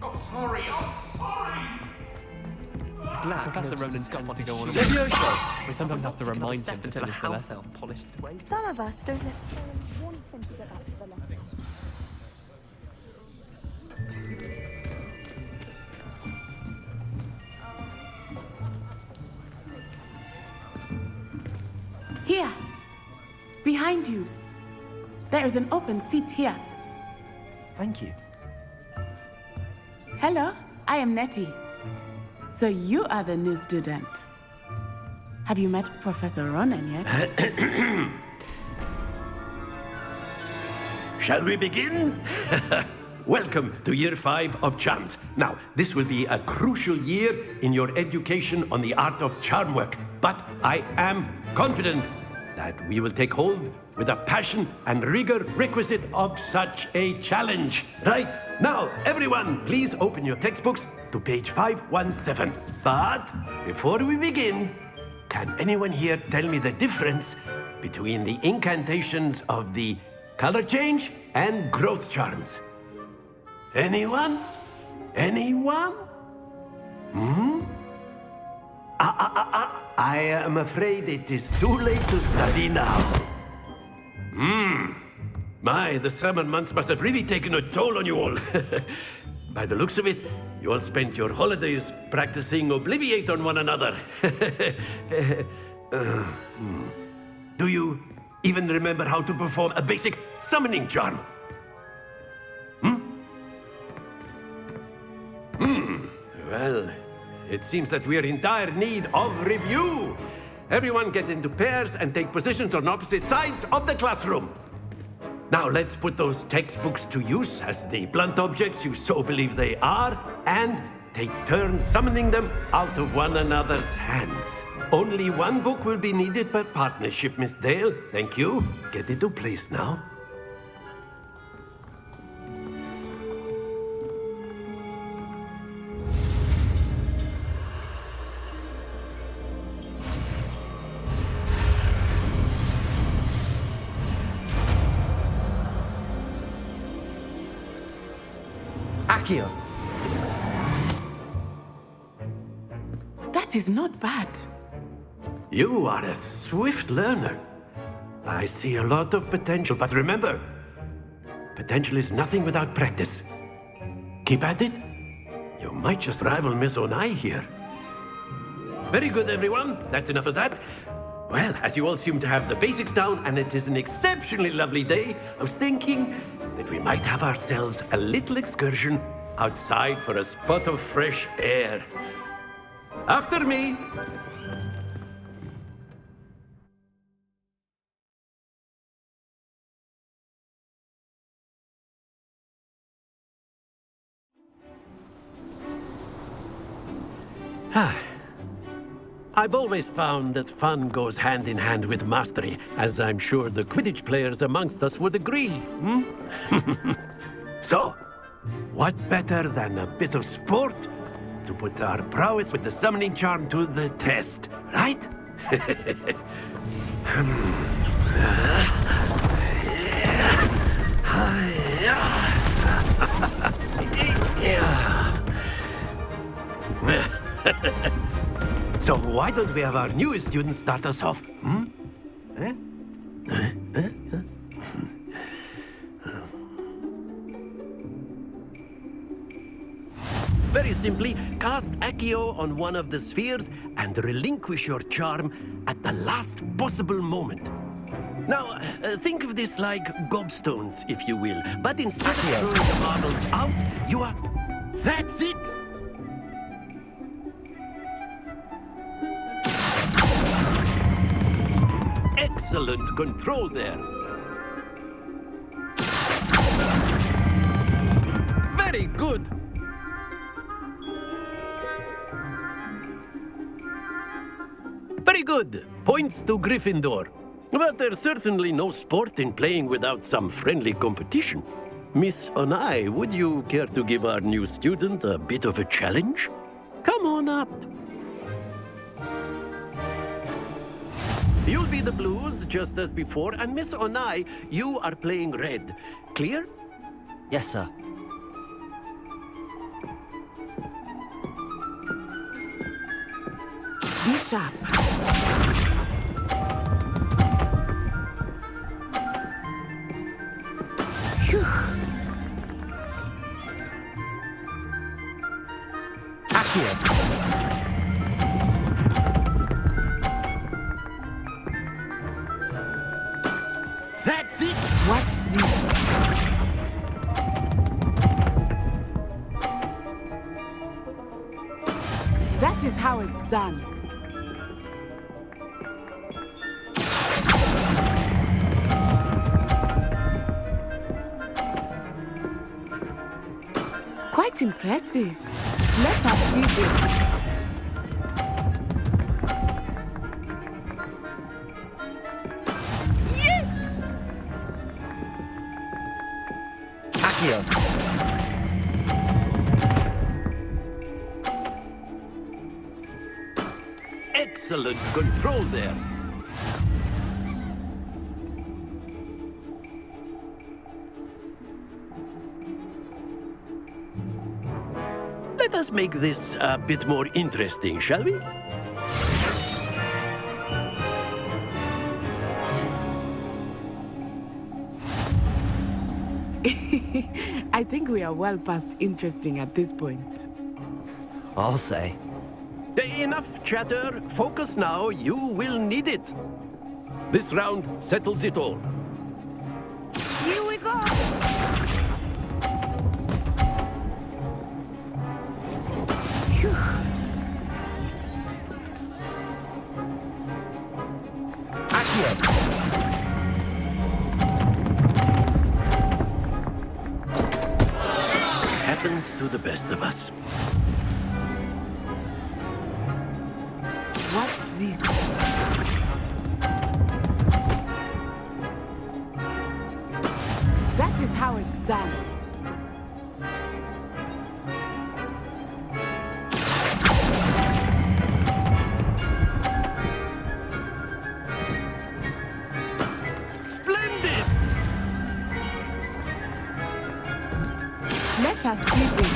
I'm sorry. Professor Ronan's got to go on. We sometimes have to remind him to finish the lesson. Some of us don't necessarily want him to get back to the lesson. Here, behind you. There is an open seat here. Thank you. Hello, I am Nettie. So you are the new student. Have you met Professor Ronan yet? Shall we begin? Welcome to Year 5 of Charms. Now, this will be a crucial year in your education on the art of charm work. But I am confident that we will take hold with the passion and rigor requisite of such a challenge. Right, now, everyone, please open your textbooks to page 517. But before we begin, can anyone here tell me the difference between the incantations of the color change and growth charms? Anyone? Anyone? I am afraid it is too late to study now. My, the summer months must have really taken a toll on you all. By the looks of it, you all spent your holidays practicing Obliviate on one another. Do you even remember how to perform a basic summoning charm? Well, it seems that we are in dire need of review. Everyone get into pairs and take positions on opposite sides of the classroom. Now let's put those textbooks to use as the blunt objects you so believe they are, and take turns summoning them out of one another's hands. Only one book will be needed per partnership, Miss Dale. Thank you. Get into place now. Accio. That is not bad. You are a swift learner. I see a lot of potential, but remember, potential is nothing without practice. Keep at it. You might just rival Miss Onai here. Very good, everyone. That's enough of that. Well, as you all seem to have the basics down, and it is an exceptionally lovely day, I was thinking that we might have ourselves a little excursion outside for a spot of fresh air. After me. I've always found that fun goes hand in hand with mastery, as I'm sure the Quidditch players amongst us would agree. So, what better than a bit of sport to put our prowess with the summoning charm to the test, right? So why don't we have our newest student start us off? Very simply, cast Accio on one of the spheres and relinquish your charm at the last possible moment. Now, think of this like gobstones, if you will. But instead of throwing the marbles out, you are... That's it! Excellent control there. Very good. Very good. Points to Gryffindor. But there's certainly no sport in playing without some friendly competition. Miss Onai, would you care to give our new student a bit of a challenge? Come on up. be the blues, just as before, and Miss Onai, you are playing red. Clear? Yes, sir. Be sharp. Phew. Accio. That's it! Watch this. That is how it's done. Quite impressive. Let us see this. Yes! Accio. Excellent control there. Let us make this a bit more interesting, shall we? I think we are well past interesting at this point. I'll say. Enough chatter. Focus now. You will need it. This round settles it all. Here we go! Phew. Accio. Happens to the best of us. Watch this. That is how it's done. Splendid! Let us see this.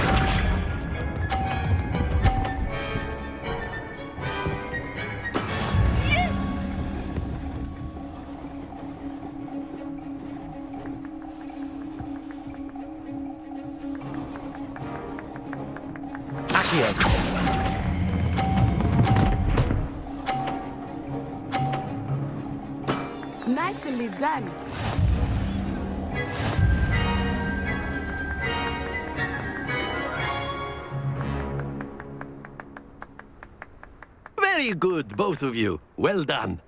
Accio. Nicely done. Very good, both of you. Well done.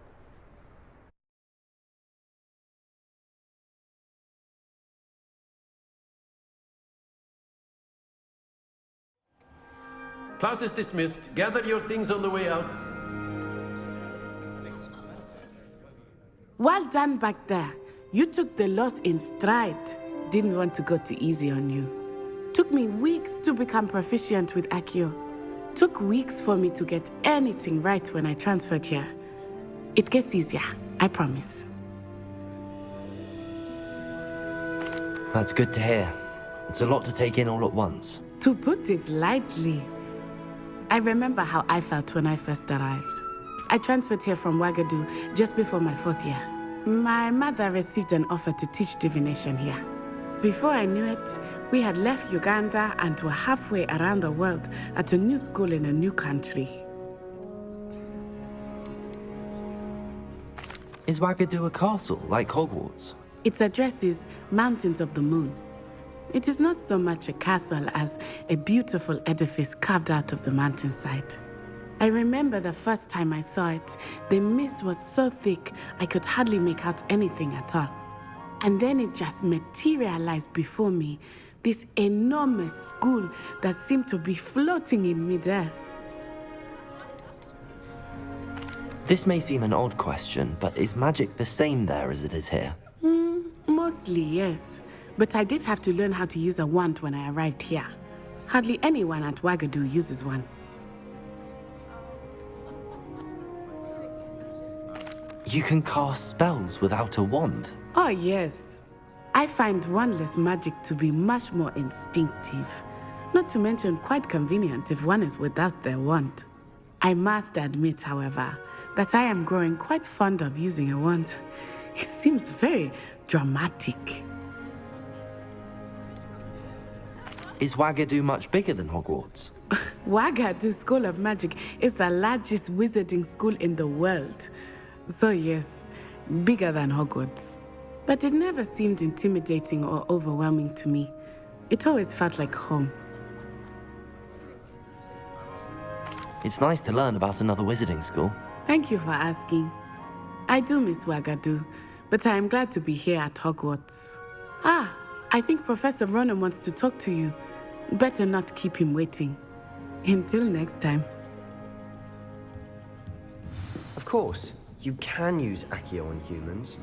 Class is dismissed. Gather your things on the way out. Well done back there. You took the loss in stride. Didn't want to go too easy on you. Took me weeks to become proficient with Accio. Took weeks for me to get anything right when I transferred here. It gets easier, I promise. That's good to hear. It's a lot to take in all at once. To put it lightly, I remember how I felt when I first arrived. I transferred here from Ouagadougou just before my 4th year. My mother received an offer to teach divination here. Before I knew it, we had left Uganda and were halfway around the world at a new school in a new country. Is Ouagadougou a castle, like Hogwarts? Its address is Mountains of the Moon. It is not so much a castle as a beautiful edifice carved out of the mountainside. I remember the first time I saw it, the mist was so thick I could hardly make out anything at all. And then it just materialized before me, this enormous school that seemed to be floating in midair. This may seem an odd question, but is magic the same there as it is here? Mostly, yes. But I did have to learn how to use a wand when I arrived here. Hardly anyone at Ouagadougou uses one. You can cast spells without a wand. Oh, yes. I find wandless magic to be much more instinctive. Not to mention quite convenient if one is without their wand. I must admit, however, that I am growing quite fond of using a wand. It seems very dramatic. Is Wagadu much bigger than Hogwarts? Wagadu School of Magic is the largest wizarding school in the world. So yes, bigger than Hogwarts. But it never seemed intimidating or overwhelming to me. It always felt like home. It's nice to learn about another wizarding school. Thank you for asking. I do miss Wagadu, but I am glad to be here at Hogwarts. Ah, I think Professor Ronan wants to talk to you. Better not keep him waiting. Until next time. Of course, you can use Accio on humans,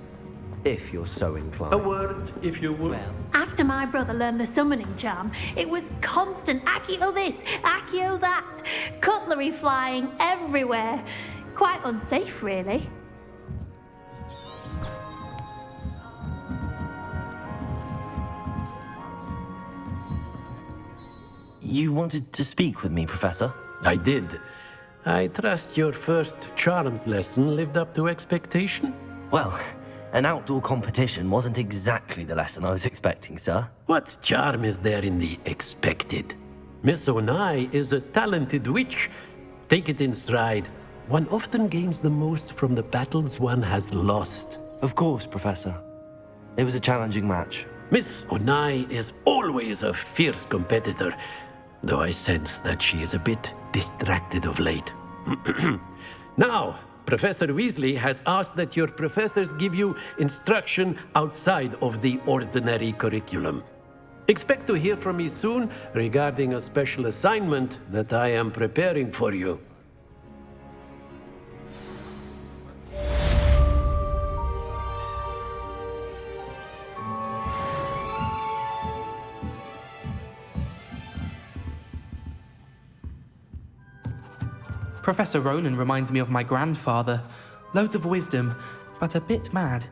if you're so inclined. A word, if you would. Well, After my brother learned the summoning charm, it was constant Accio this, Accio that, cutlery flying everywhere. Quite unsafe, really. You wanted to speak with me, Professor? I did. I trust your first charms lesson lived up to expectation? Well, an outdoor competition wasn't exactly the lesson I was expecting, sir. What charm is there in the expected? Miss Onai is a talented witch. Take it in stride. One often gains the most from the battles one has lost. Of course, Professor. It was a challenging match. Miss Onai is always a fierce competitor, though I sense that she is a bit distracted of late. Now, Professor Weasley has asked that your professors give you instruction outside of the ordinary curriculum. Expect to hear from me soon regarding a special assignment that I am preparing for you. Professor Ronan reminds me of my grandfather. Loads of wisdom, but a bit mad.